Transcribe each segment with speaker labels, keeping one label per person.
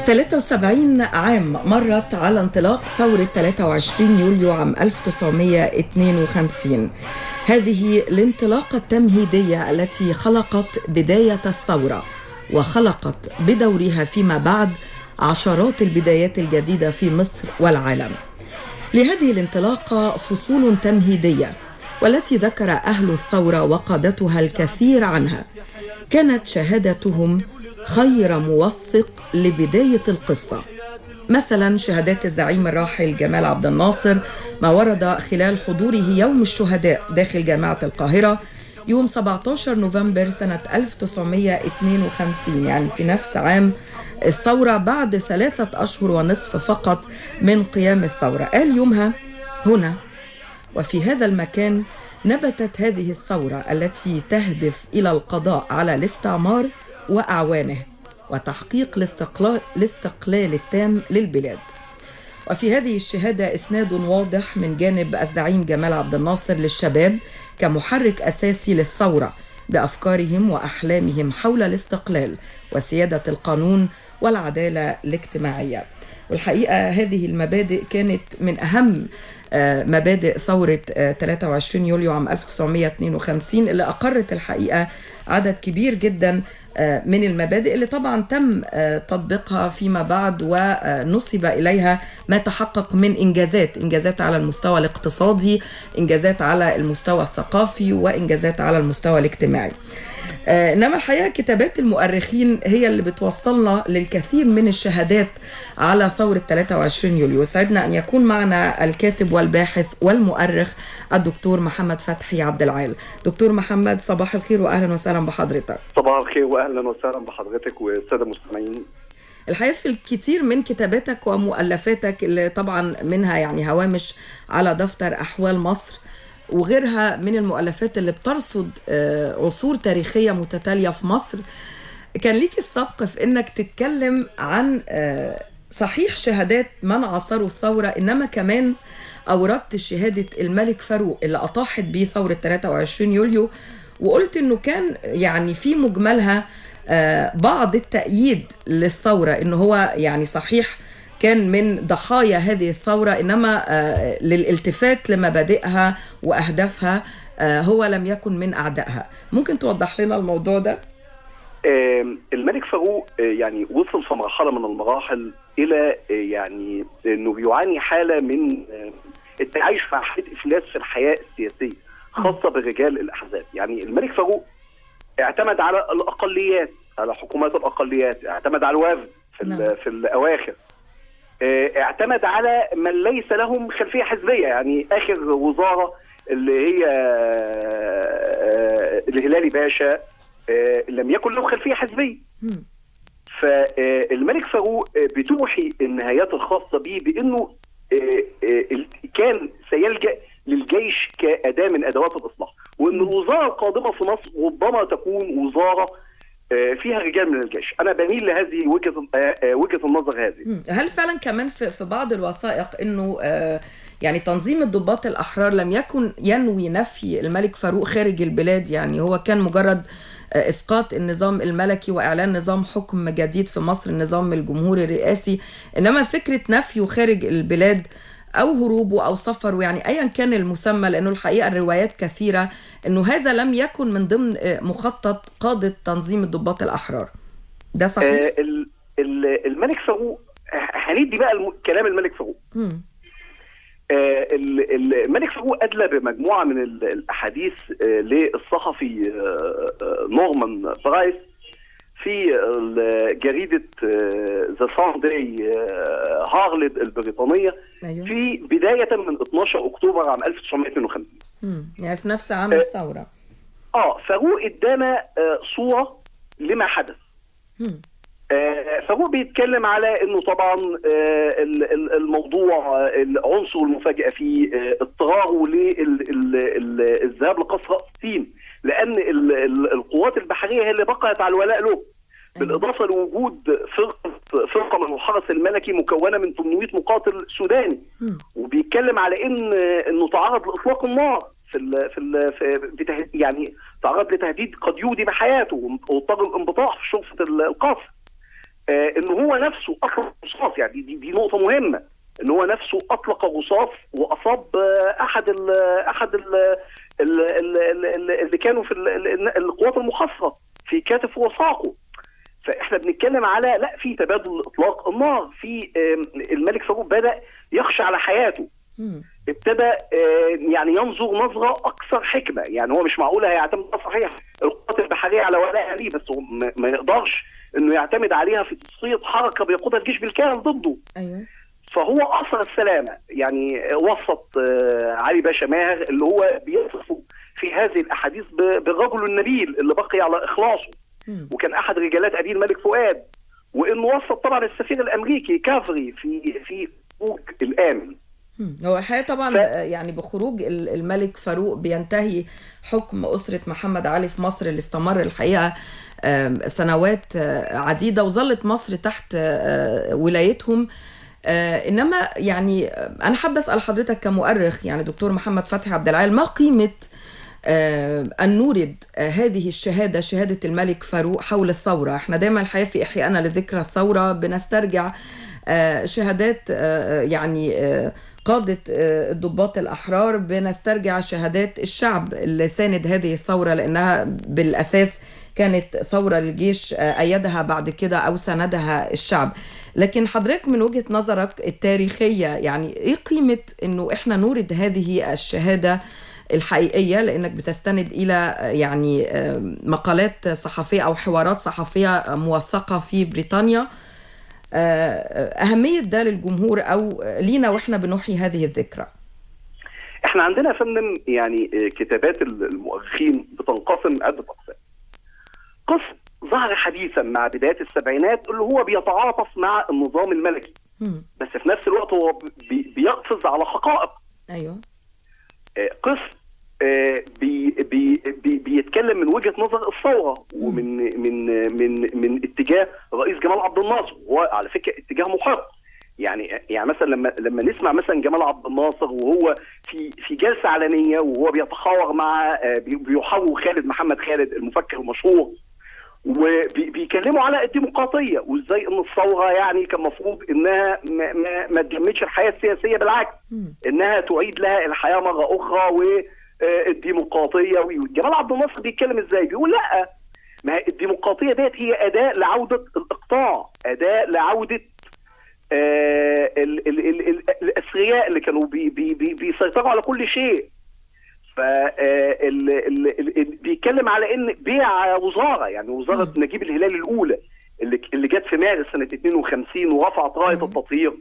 Speaker 1: 73 عام مرت على انطلاق ثورة 23 يوليو عام 1952. هذه الانطلاقة التمهيدية التي خلقت بداية الثورة وخلقت بدورها فيما بعد عشرات البدايات الجديدة في مصر والعالم. لهذه الانطلاقة فصول تمهيدية والتي ذكر أهل الثورة وقادتها الكثير عنها، كانت شهادتهم خير موثق لبداية القصة. مثلا شهادات الزعيم الراحل جمال عبد الناصر، ما ورد خلال حضوره يوم الشهداء داخل جامعة القاهرة يوم 17 نوفمبر سنة 1952، يعني في نفس عام الثورة بعد 3 أشهر ونصف فقط من قيام الثورة. قال يومها: هنا وفي هذا المكان نبتت هذه الثورة التي تهدف إلى القضاء على الاستعمار وأعوانه وتحقيق الاستقلال التام للبلاد. وفي هذه الشهادة إسناد واضح من جانب الزعيم جمال عبد الناصر للشباب كمحرك أساسي للثورة بأفكارهم وأحلامهم حول الاستقلال وسيادة القانون والعدالة الاجتماعية. والحقيقة هذه المبادئ كانت من أهم مبادئ ثورة 23 يوليو عام 1952 اللي أقرت الحقيقة عدد كبير جدا من المبادئ اللي طبعا تم تطبيقها فيما بعد ونصب إليها ما تحقق من إنجازات على المستوى الاقتصادي، إنجازات على المستوى الثقافي، وإنجازات على المستوى الاجتماعي. إنما الحقيقة كتابات المؤرخين هي اللي بتوصلنا للكثير من الشهادات على ثورة 23 يوليو. سعدنا أن يكون معنا الكاتب والباحث والمؤرخ الدكتور محمد فتحي عبد العال. دكتور محمد، صباح الخير وأهلا وسهلا بحضرتك.
Speaker 2: صباح الخير وأهلا وسهلا بحضرتك والسادة المستمعين.
Speaker 1: الحقيقة في الكثير من كتاباتك ومؤلفاتك اللي طبعا منها يعني هوامش على دفتر أحوال مصر وغيرها من المؤلفات اللي بترصد عصور تاريخية متتالية في مصر، كان ليك السبق في انك تتكلم عن صحيح شهادات من عاصروا الثورة، انما كمان اوردت شهادة الملك فاروق اللي اطاحت به ثورة 23 يوليو، وقلت انه كان يعني في مجملها بعض التأييد للثورة، انه هو يعني صحيح كان من ضحايا هذه الثورة، إنما للالتفات لمبادئها وأهدافها هو لم يكن من أعدائها. ممكن توضح لنا الموضوع ده؟
Speaker 2: الملك فاروق يعني وصل في مرحلة من المراحل إلى يعني أنه بيعاني حالة من التعايش مع حالة إفلاس في الحياة السياسية خاصة برجال الأحزاب. يعني الملك فاروق اعتمد على الأقليات، على حكومات الأقليات، اعتمد على الوفد في الأواخر، اعتمد على من ليس لهم خلفية حزبية. يعني آخر وزارة اللي هي الهلالي باشا لم يكن له خلفية حزبية. فالملك فاروق بتوحي النهايات الخاصة به بأنه كان سيلجأ للجيش كأداة من أدوات الإصلاح، وأن الوزارة القادمة في مصر ربما تكون وزارة فيها رجال من الجيش. أنا بميل لهذه وجهة النظر هذه.
Speaker 1: هل فعلا كمان في بعض الوثائق أنه يعني تنظيم الضباط الأحرار لم يكن ينوي نفي الملك فاروق خارج البلاد؟ يعني هو كان مجرد إسقاط النظام الملكي وإعلان نظام حكم جديد في مصر، النظام الجمهوري الرئاسي، إنما فكرة نفيه خارج البلاد أو هروبه أو سفره، يعني أيا كان المسمى، لأنه الحقيقة الروايات كثيرة أنه هذا لم يكن من ضمن مخطط قادة تنظيم الضباط الأحرار. ده صحيح؟
Speaker 2: الملك فاروق، هندي بقى كلام الملك فاروق. الملك فاروق أدلى بمجموعة من الأحاديث للصحفي نورمان برايس في جريدة ذا سانداي هارلد البريطانية. أيوة. في بداية من 12 أكتوبر عام 1952،
Speaker 1: يعني في نفس عام الثورة.
Speaker 2: فاروق ادانا صورة لما حدث. فاروق بيتكلم على انه طبعا الموضوع العنصر المفاجئ فيه اضطراره للذهاب لقصر قسطين، لان القوات البحريه هي اللي بقيت على الولاء له، بالاضافه لوجود فرقه من الحرس الملكي مكونه من 800 مقاتل سوداني. وبيتكلم على انه تعرض لاطلاق النار يعني تعرض لتهديد قد يودي بحياته واضطر الانبطاح في شرفه القصر. ان هو نفسه اطلق رصاص. يعني دي نقطه مهمه، ان هو نفسه اطلق الرصاص واصاب احد اللي كانوا في القوات المخصصه في كتفه وساقه. فاحنا بنتكلم على لا، في تبادل اطلاق النار، في الملك فاروق بدا يخشى على حياته، ابتدى يعني ينظر نظره اكثر حكمه. يعني هو مش معقول هيعتمد صحيح القوات البحريه على ولاء ليه، بس هو ما يقدرش انه يعتمد عليها في تصفيه حركه بيقودها الجيش بالكامل ضده.
Speaker 1: ايوه.
Speaker 2: فهو اثر السلامه، يعني وسط علي باشا ماهر اللي هو بيصفه في هذه الاحاديث بالرجل النبيل اللي بقي على اخلاصه، وكان احد رجالات ابي الملك فؤاد، وانه وسط طبعا السفير الامريكي كافري في خروج الامن.
Speaker 1: هو الحقيقه طبعا يعني بخروج الملك فاروق بينتهي حكم اسره محمد علي في مصر، اللي استمر الحقيقه سنوات عديده، وظلت مصر تحت ولايتهم. انما يعني انا حابه اسال حضرتك كمؤرخ، يعني دكتور محمد فتحي عبد العال، ما قيمه أن نورد هذه الشهادة، شهادة الملك فاروق حول الثورة؟ احنا دايما الحقيقة في إحيائنا لذكرى الثورة بنسترجع شهادات يعني قادة الضباط الأحرار، بنسترجع شهادات الشعب اللي ساند هذه الثورة، لأنها بالأساس كانت ثورة للجيش أيدها بعد كده أو ساندها الشعب. لكن حضرتك من وجهة نظرك التاريخية، يعني إيه قيمة إنه إحنا نورد هذه الشهادة الحقيقية، لأنك بتستند إلى يعني مقالات صحفية أو حوارات صحفية موثقة في بريطانيا؟ أهمية ده للجمهور أو لينا وإحنا بنحيي هذه الذكرى؟
Speaker 2: إحنا عندنا يا فندم يعني كتابات المؤرخين بتنقسم عدة أقسام. قسم ظهر حديثا مع بداية السبعينات اللي هو بيتعاطف مع النظام الملكي، بس في نفس الوقت هو بيقفز على حقائق.
Speaker 1: أيوه.
Speaker 2: قسم بيتكلم من وجهة نظر الثورة ومن من اتجاه رئيس جمال عبد الناصر، وهو على فكرة اتجاه محق. يعني مثلا لما نسمع مثلا جمال عبد الناصر وهو في جلسة علنية وهو بيتحاور مع بيحاور خالد محمد خالد المفكر المشهور، وبيكلموا على الديمقراطية وازاي ان الثورة يعني كان مفروض انها ما تجمدش الحياة السياسية، بالعكس انها تعيد لها الحياة مرة اخرى والديمقراطية. وجمال عبد الناصر بيتكلم ازاي؟ بيقول لا، ما الديمقراطية ديت هي أداة لعودة الإقطاع، أداة لعودة الأثرياء اللي كانوا بيسيطروا على كل شيء. بيتكلم على ان بيع وزاره، يعني وزاره نجيب الهلال الاولى اللي جت في مارس سنه 52 ورفعت رايه التطهير،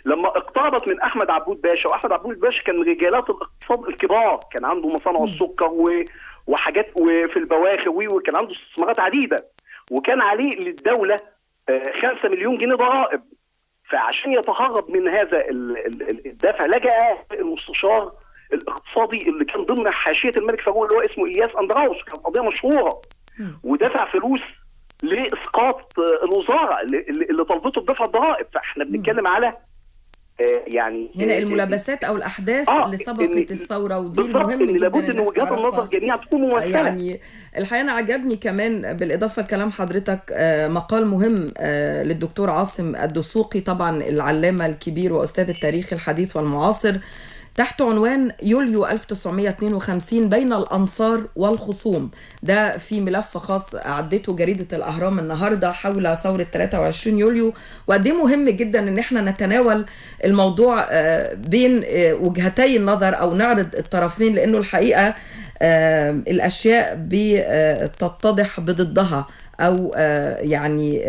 Speaker 2: لما اقتربت من احمد عبود باشا. واحمد عبود باشا كان من رجالات الاقتصاد الكبار، كان عنده مصانع السكر وحاجات وفي البواخر، وكان عنده استثمارات عديده، وكان عليه للدوله 5 مليون جنيه ضرائب. فعشان يتهرب من هذا الدفع لجأ المستشار الاقتصادي اللي كان ضمن حاشيه الملك فاروق اللي هو اسمه إياس أندراوس، كانت قضيه مشهوره، ودفع فلوس لاسقاط الوزاره اللي طلبته بدفع الضرائب. فاحنا بنتكلم على يعني
Speaker 1: هنا الملابسات او الاحداث اللي سبقت الثوره، ودي المهم جدا
Speaker 2: لابد ان وجهات النظر جميعا تكون ممثله.
Speaker 1: يعني الحقيقه انا عجبني كمان بالاضافه لكلام حضرتك مقال مهم للدكتور عاصم الدسوقي، طبعا العلامه الكبير واستاذ التاريخ الحديث والمعاصر، تحت عنوان يوليو 1952 بين الأنصار والخصوم. ده في ملف خاص أعدته جريدة الأهرام النهاردة حول ثورة 23 يوليو، وقد ايه مهم جدا ان احنا نتناول الموضوع بين وجهتي النظر او نعرض الطرفين، لانه الحقيقة الأشياء بتتضح بضدها أو يعني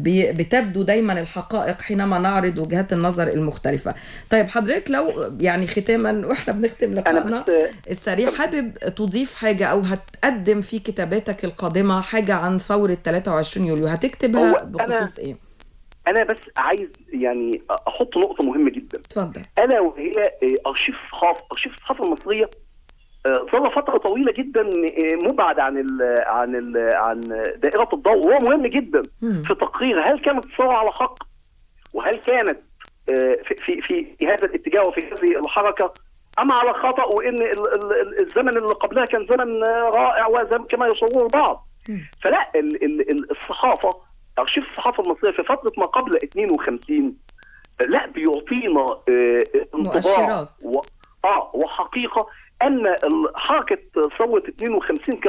Speaker 1: بتبدو دايما الحقائق حينما نعرض وجهات النظر المختلفة. طيب حضرتك لو يعني ختاما وإحنا بنختم لقائنا السريع، حابب تضيف حاجة أو هتقدم في كتاباتك القادمة حاجة عن ثورة 23 يوليو، هتكتبها بخصوص إيه؟
Speaker 2: أنا بس عايز يعني أحط نقطة مهمة جدا.
Speaker 1: اتفضل.
Speaker 2: ألا وهي أرشيف الصحافة المصرية ظل فترة طويلة جدا مبعد عن دائرة الضوء، وهو مهم جدا في تقرير هل كانت الثورة على حق، وهل كانت في هذا الاتجاه وفي هذه الحركة أم على خطأ، وإن الزمن اللي قبلها كان زمن رائع وزمن كما يصوره البعض. فلا الصحافة ارشيف الصحافه المصريه في فتره ما قبل 52 لا بيعطينا انطباع وحقيقه ان حركه ثوره 52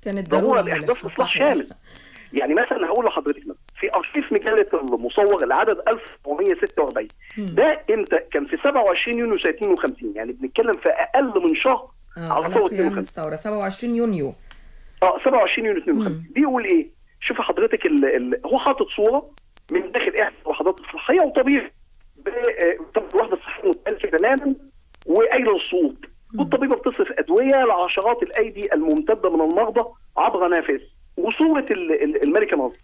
Speaker 2: كانت ضروره لاحداث اصلاح شامل. يعني مثلا هقول لحضرتك في ارشيف مجله المصور العدد 1446 ده امتى؟ كان في 27 يونيو سنه 52، يعني بنتكلم في اقل من شهر
Speaker 1: على ثوره قيام الثوره 27 يونيو
Speaker 2: 27 يونيو 52. بيقول ايه؟ شوف حضرتك هو حاطط صوره من داخل احدى الوحدات الصحيه وطبيب الوحده الصحيه مختلفه تماما وقايله الصوت، والطبيبه بتصرف ادويه لعشرات الايدي الممتده من المرضى عبر نافذ، وصوره الملكه ناصر.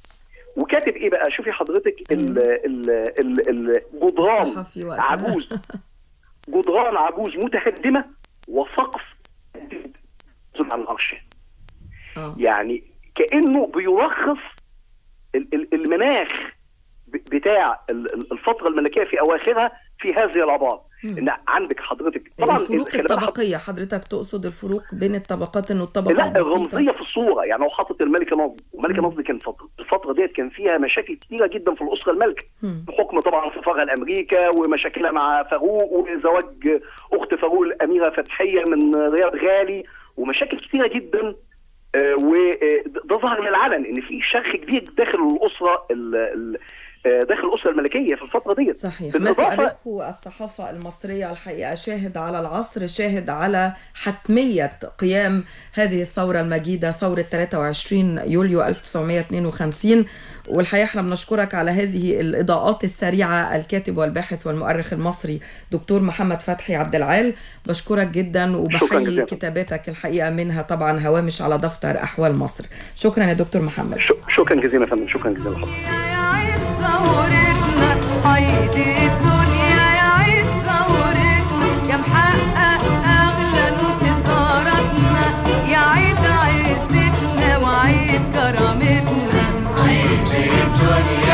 Speaker 2: وكاتب ايه بقى؟ شوفي حضرتك جدران عجوز جدران عجوز متهدمه وسقف عن العرش. يعني كانه بيرخص المناخ بتاع الفتره الملكيه في اواخرها في هذه العباره. ان عندك حضرتك طبعا
Speaker 1: الفروق الطبقيه، حضرتك تقصد الفروق بين الطبقات، انه الطبقه
Speaker 2: لا الرمزيه في الصوره. يعني هو حاطط الملكه ناظم، والملكه ناظم كان الفتره ديت كان فيها مشاكل كثيره جدا في الاسره المالكه، بحكم طبعا سفرها لامريكا ومشاكلها مع فاروق وزواج اخت فاروق الاميره فتحيه من رياض غالي ومشاكل كثيره جدا. وده ظهر للعلن ان في شرخ كبير داخل الاسره داخل الاسره الملكيه في الفتره ديت.
Speaker 1: صحيح. ما تؤرخه الصحافه المصريه الحقيقه شاهد على العصر، شاهد على حتميه قيام هذه الثوره المجيده، ثوره 23 يوليو 1952. والحقيقه احنا بنشكرك على هذه الاضاءات السريعه، الكاتب والباحث والمؤرخ المصري دكتور محمد فتحي عبد العال. بشكرك جدا وبحيي كتاباتك الحقيقه، منها طبعا هوامش على دفتر احوال مصر. شكرا يا دكتور محمد.
Speaker 2: شكرا جزيلا يا فندم. شكرا جزيلا لحضرتك.
Speaker 3: ثورتنا هيدي الدنيا يا عيد ثورتنا يا محقق اغلى انتصاراتنا يا عيد عزتنا وعيد كرامتنا. عيد الدنيا